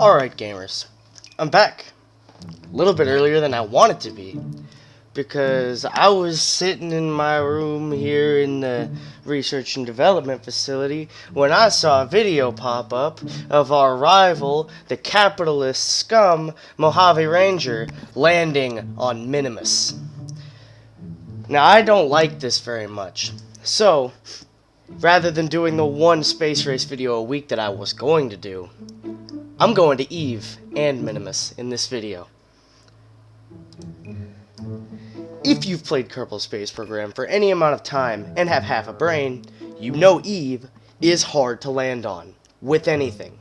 Alright gamers, I'm back. A little bit earlier than I wanted to be, because I was sitting in my room here in the research and development facility when I saw a video pop up of our rival, the capitalist Scum Mojave Ranger, landing on Minimus. Now I don't like this very much, so rather than doing the one space race video a week that I was going to do, I'm going to Eve and Minimus in this video. If you've played Kerbal Space Program for any amount of time and have half a brain, you know Eve is hard to land on, with anything.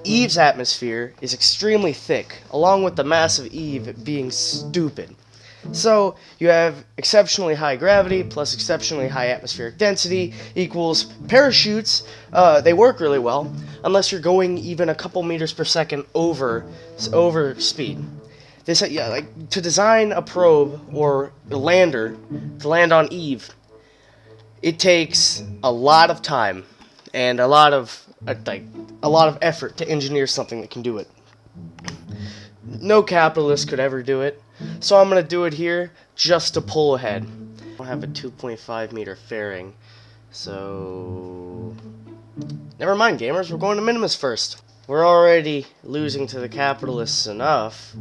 Eve's atmosphere is extremely thick, along with the mass of Eve being stupid. So, you have exceptionally high gravity plus exceptionally high atmospheric density equals parachutes. They work really well, unless you're going even a couple meters per second over speed. This, to design a probe or a lander to land on Eve, it takes a lot of time and a lot of effort to engineer something that can do it. No capitalist could ever do it, so I'm going to do it here just to pull ahead. I have a 2.5 meter fairing, so never mind gamers, we're going to Minimus first. We're already losing to the capitalists enough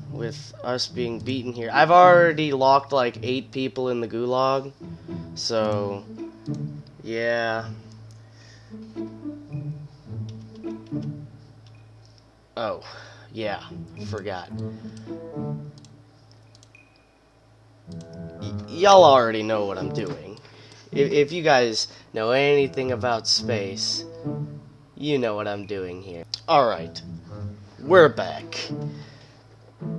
with us being beaten here. I've already locked like 8 people in the gulag, so yeah. Oh, yeah, forgot. Y'all already know what I'm doing. If you guys know anything about space, you know what I'm doing here. Alright, we're back.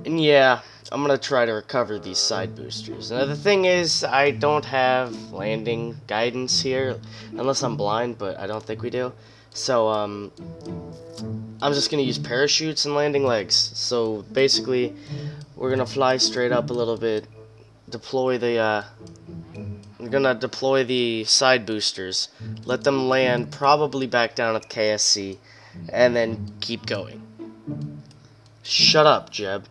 And yeah, I'm gonna try to recover these side boosters. Now the thing is, I don't have landing guidance here, unless I'm blind, but I don't think we do. So, I'm just gonna use parachutes and landing legs. So basically, we're gonna fly straight up a little bit, I'm gonna deploy the side boosters, let them land probably back down at KSC, and then keep going. Shut up, Jeb.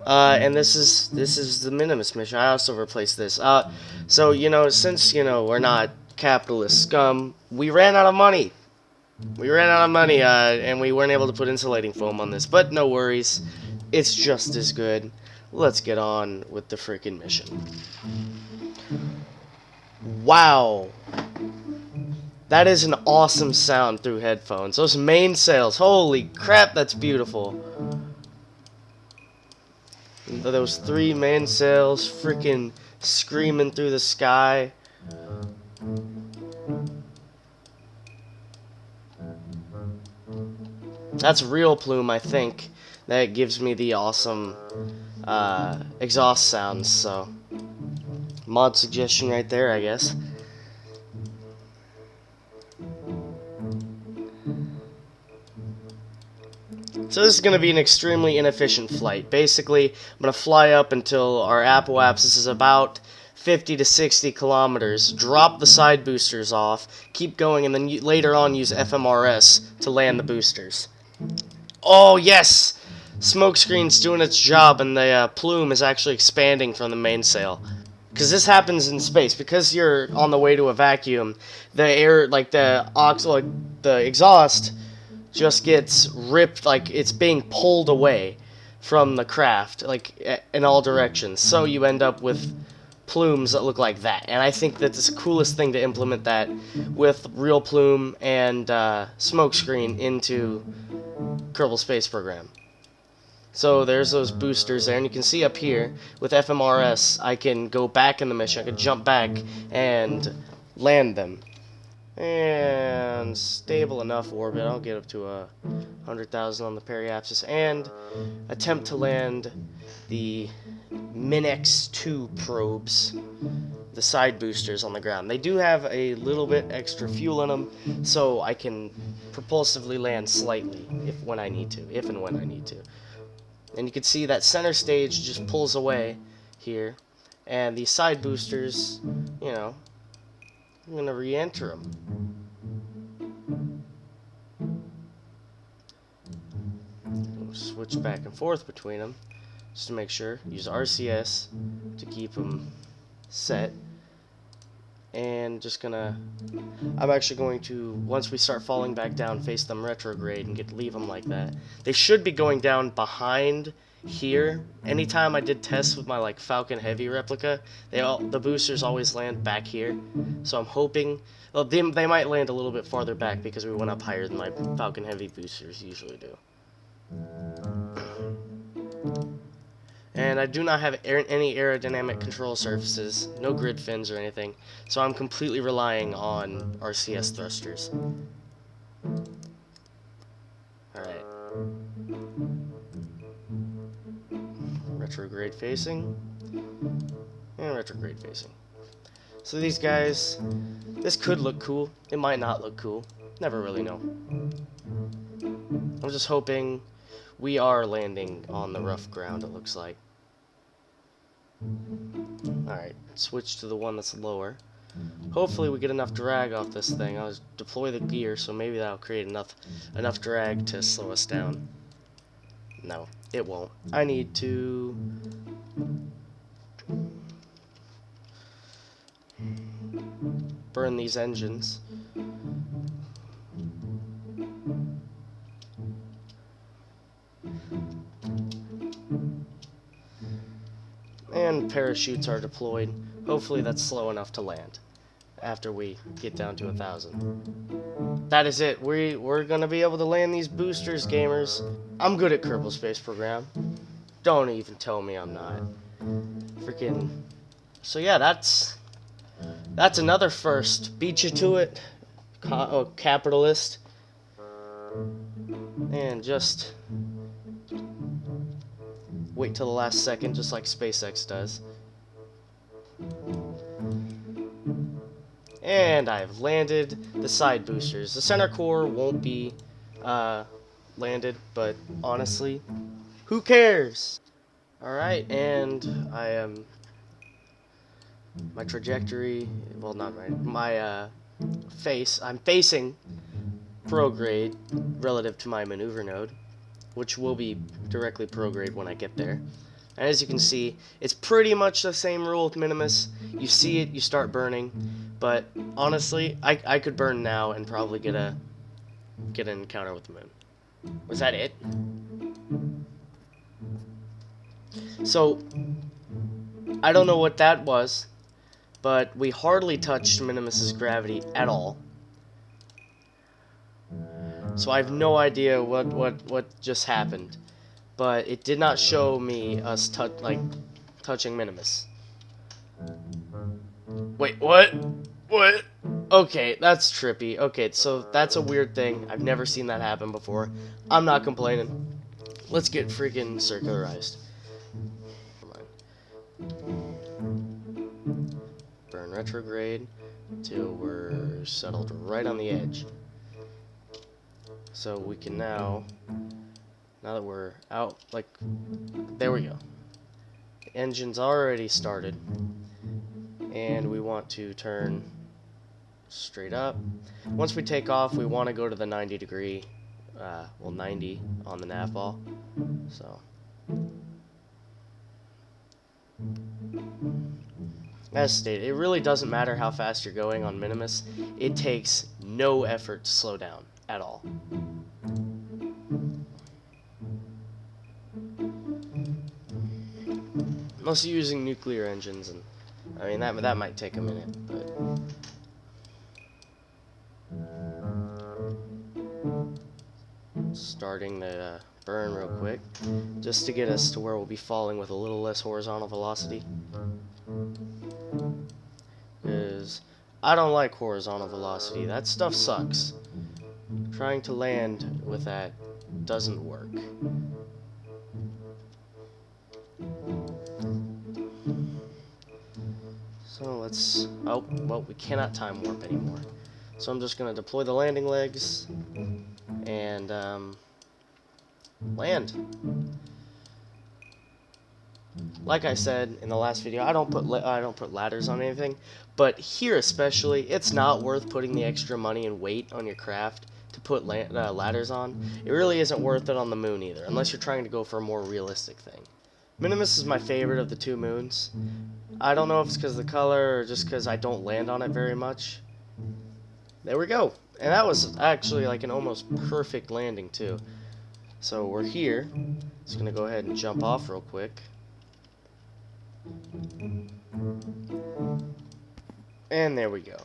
And this is the Minimus mission. I also replaced this. So, since, we're not capitalist scum, we ran out of money. And we weren't able to put insulating foam on this. But no worries. It's just as good. Let's get on with the freaking mission. Wow. That is an awesome sound through headphones. Those mainsails, holy crap, that's beautiful. Those 3 mainsails freaking screaming through the sky. That's real plume, I think. That gives me the awesome exhaust sounds, so mod suggestion right there, I guess. So this is going to be an extremely inefficient flight. Basically, I'm going to fly up until our apoapsis is about 50 to 60 kilometers, drop the side boosters off, keep going, and then later on use FMRS to land the boosters. Oh, yes! Smokescreen's doing its job, and the plume is actually expanding from the mainsail. Because this happens in space. Because you're on the way to a vacuum, the air, the exhaust just gets ripped, like it's being pulled away from the craft, like in all directions. So you end up with plumes that look like that. And I think that it's the coolest thing to implement that with real plume and smokescreen into Kerbal Space Program. So there's those boosters there, and you can see up here with FMRS I can go back in the mission. I can jump back and land them. And stable enough orbit. I'll get up to 100,000 on the periapsis and attempt to land the Min-X2 probes, the side boosters on the ground. They do have a little bit extra fuel in them, so I can propulsively land slightly if and when I need to. And you can see that center stage just pulls away here, and these side boosters, I'm going to re-enter them. switch back and forth between them just to make sure. Use RCS to keep them set. And I'm actually going to, once we start falling back down, face them retrograde and leave them like that. They should be going down behind here. Anytime I did tests with my like Falcon Heavy replica, the boosters always land back here. So I'm hoping, well, they might land a little bit farther back because we went up higher than my Falcon Heavy boosters usually do. And I do not have any aerodynamic control surfaces, no grid fins or anything, so I'm completely relying on RCS thrusters. Alright. Retrograde facing. And retrograde facing. So these guys, this could look cool. It might not look cool. Never really know. I'm just hoping we are landing on the rough ground, it looks like. Alright, switch to the one that's lower. Hopefully we get enough drag off this thing. I'll deploy the gear, so maybe that'll create enough drag to slow us down. No, it won't. I need to burn these engines. And parachutes are deployed. Hopefully that's slow enough to land after we get down to 1,000. That is it. We're gonna be able to land these boosters, gamers. I'm good at Kerbal Space Program. Don't even tell me I'm not. Freaking. So yeah, that's another first. Beat you to it, capitalist. And just wait till the last second, just like SpaceX does. And I've landed the side boosters. The center core won't be landed, but honestly, who cares? Alright, and I am... my trajectory... well, not right. My face... I'm facing prograde relative to my maneuver node, which will be directly prograde when I get there. And as you can see, it's pretty much the same rule with Minimus. You see it, you start burning. But honestly, I could burn now and probably get an encounter with the moon. Was that it? So, I don't know what that was, but we hardly touched Minimus's gravity at all. So I have no idea what just happened, but it did not show me us touching Minimus. Wait, what? What? Okay, that's trippy. Okay, so that's a weird thing. I've never seen that happen before. I'm not complaining. Let's get freaking circularized. Burn retrograde till we're settled right on the edge. So we can now that we're out, like, there we go. The engine's already started. And we want to turn straight up. Once we take off, we want to go to the 90 degree, 90 on the nav ball. So, as stated, it really doesn't matter how fast you're going on Minimus. It takes no effort to slow down at all. Unless you're using nuclear engines, and I mean that might take a minute, but starting the burn real quick, just to get us to where we'll be falling with a little less horizontal velocity. Because I don't like horizontal velocity. That stuff sucks. Trying to land with that doesn't work. So let's... oh, well, we cannot time warp anymore. So I'm just going to deploy the landing legs and land. Like I said in the last video, I don't put ladders on anything, but here especially, it's not worth putting the extra money and weight on your craft to put ladders on. It really isn't worth it on the moon either, unless you're trying to go for a more realistic thing. Minimus is my favorite of the two moons. I don't know if it's because of the color or just because I don't land on it very much. There we go. And that was actually like an almost perfect landing too. So we're here. Just gonna go ahead and jump off real quick. And there we go.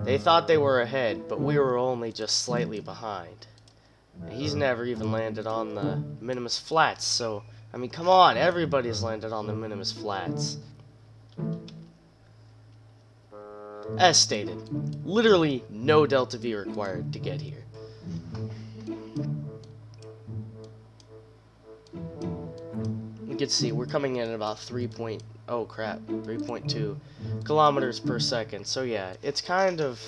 They thought they were ahead, but we were only just slightly behind. And he's never even landed on the Minimus flats, so, I mean, come on, everybody's landed on the Minimus flats. As stated, literally no Delta V required to get here. You can see we're coming in at about 3.2 kilometers per second. So yeah, it's kind of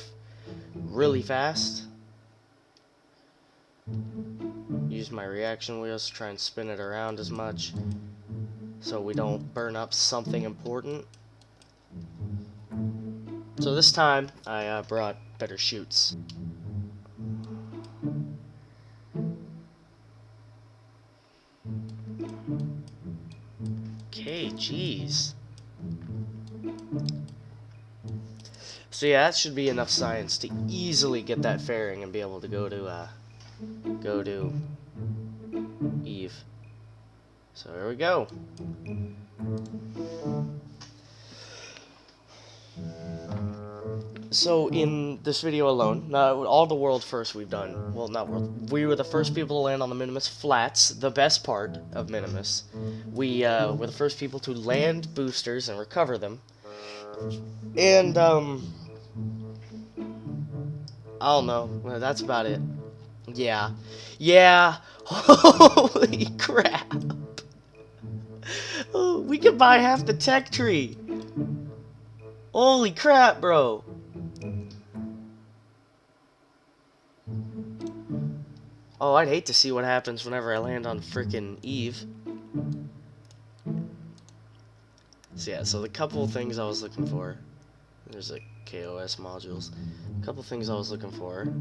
really fast. Use my reaction wheels to try and spin it around as much so we don't burn up something important. So this time I brought better chutes. Okay, jeez. So yeah, that should be enough science to easily get that fairing and be able to go to Eve. So here we go. So in this video alone, all the world first we've done, well, not world, we were the first people to land on the Minimus flats, the best part of Minimus. We were the first people to land boosters and recover them. And, I don't know, well, that's about it. Yeah. Yeah. Holy crap. Oh, we could buy half the tech tree. Holy crap, bro. Oh, I'd hate to see what happens whenever I land on frickin' Eve. So yeah, so the couple things I was looking for. There's like KOS modules. A couple things I was looking for.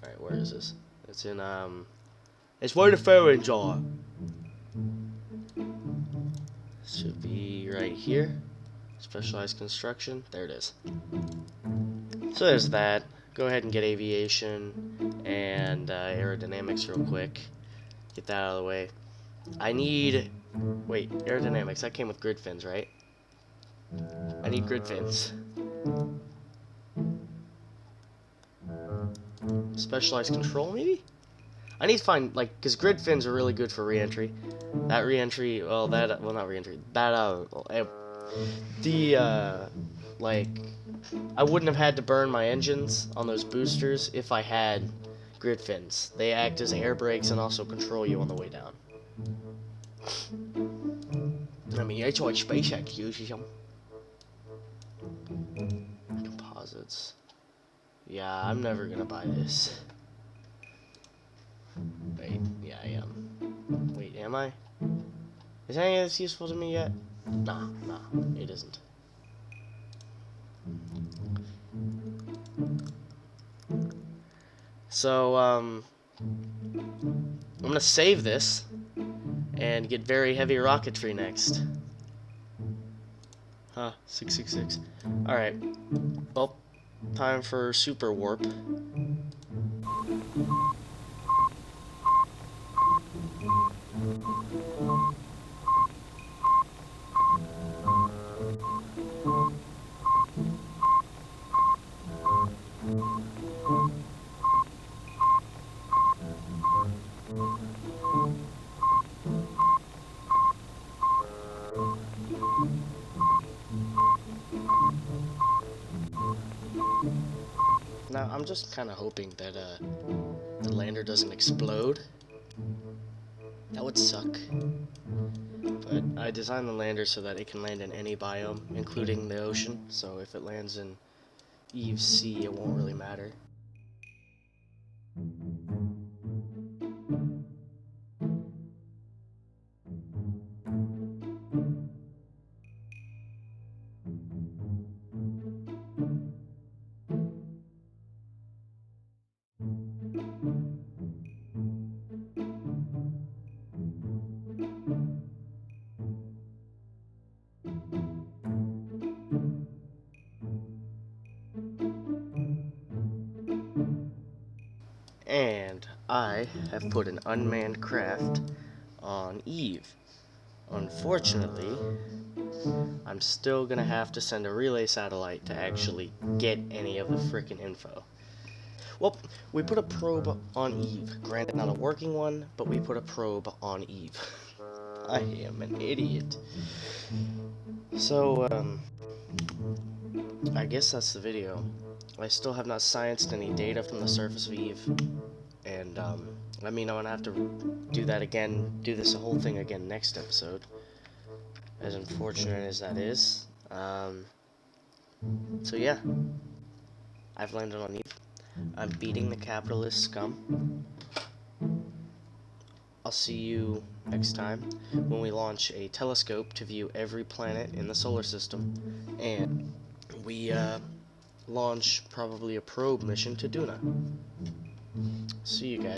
Alright, where is this? It's in, it's where the fairings are. Should be right here. Specialized construction. There it is. So there's that. Go ahead and get aviation and aerodynamics real quick. Get that out of the way. I need... Wait, aerodynamics. That came with grid fins, right? I need grid fins. Specialized control, maybe? I need to find, like, because grid fins are really good for re-entry. That re-entry, well, not re-entry. That, like, I wouldn't have had to burn my engines on those boosters if I had grid fins. They act as air brakes and also control you on the way down. I mean, that's why SpaceX uses them. Composites. Yeah, I'm never gonna buy this. Wait, yeah, I am. Wait, am I? Is any of this useful to me yet? Nah, it isn't. So, I'm gonna save this and get very heavy rocketry next. Huh, 666. Alright. Well, time for super warp. Now, I'm just kind of hoping that the lander doesn't explode. That would suck. But I designed the lander so that it can land in any biome, including the ocean. So if it lands in Eve Sea, it won't really matter. and I have put an unmanned craft on Eve. Unfortunately, I'm still gonna have to send a relay satellite to actually get any of the frickin' info. Well, we put a probe on Eve. Granted, not a working one, but we put a probe on Eve. I am an idiot. So, I guess that's the video. I still have not scienced any data from the surface of Eve. And, let me know, and I have to do that again, do this whole thing again next episode. As unfortunate as that is. So yeah. I've landed on Eve. I'm beating the capitalist scum. I'll see you next time when we launch a telescope to view every planet in the solar system. And we, launch probably a probe mission to Duna. See you guys.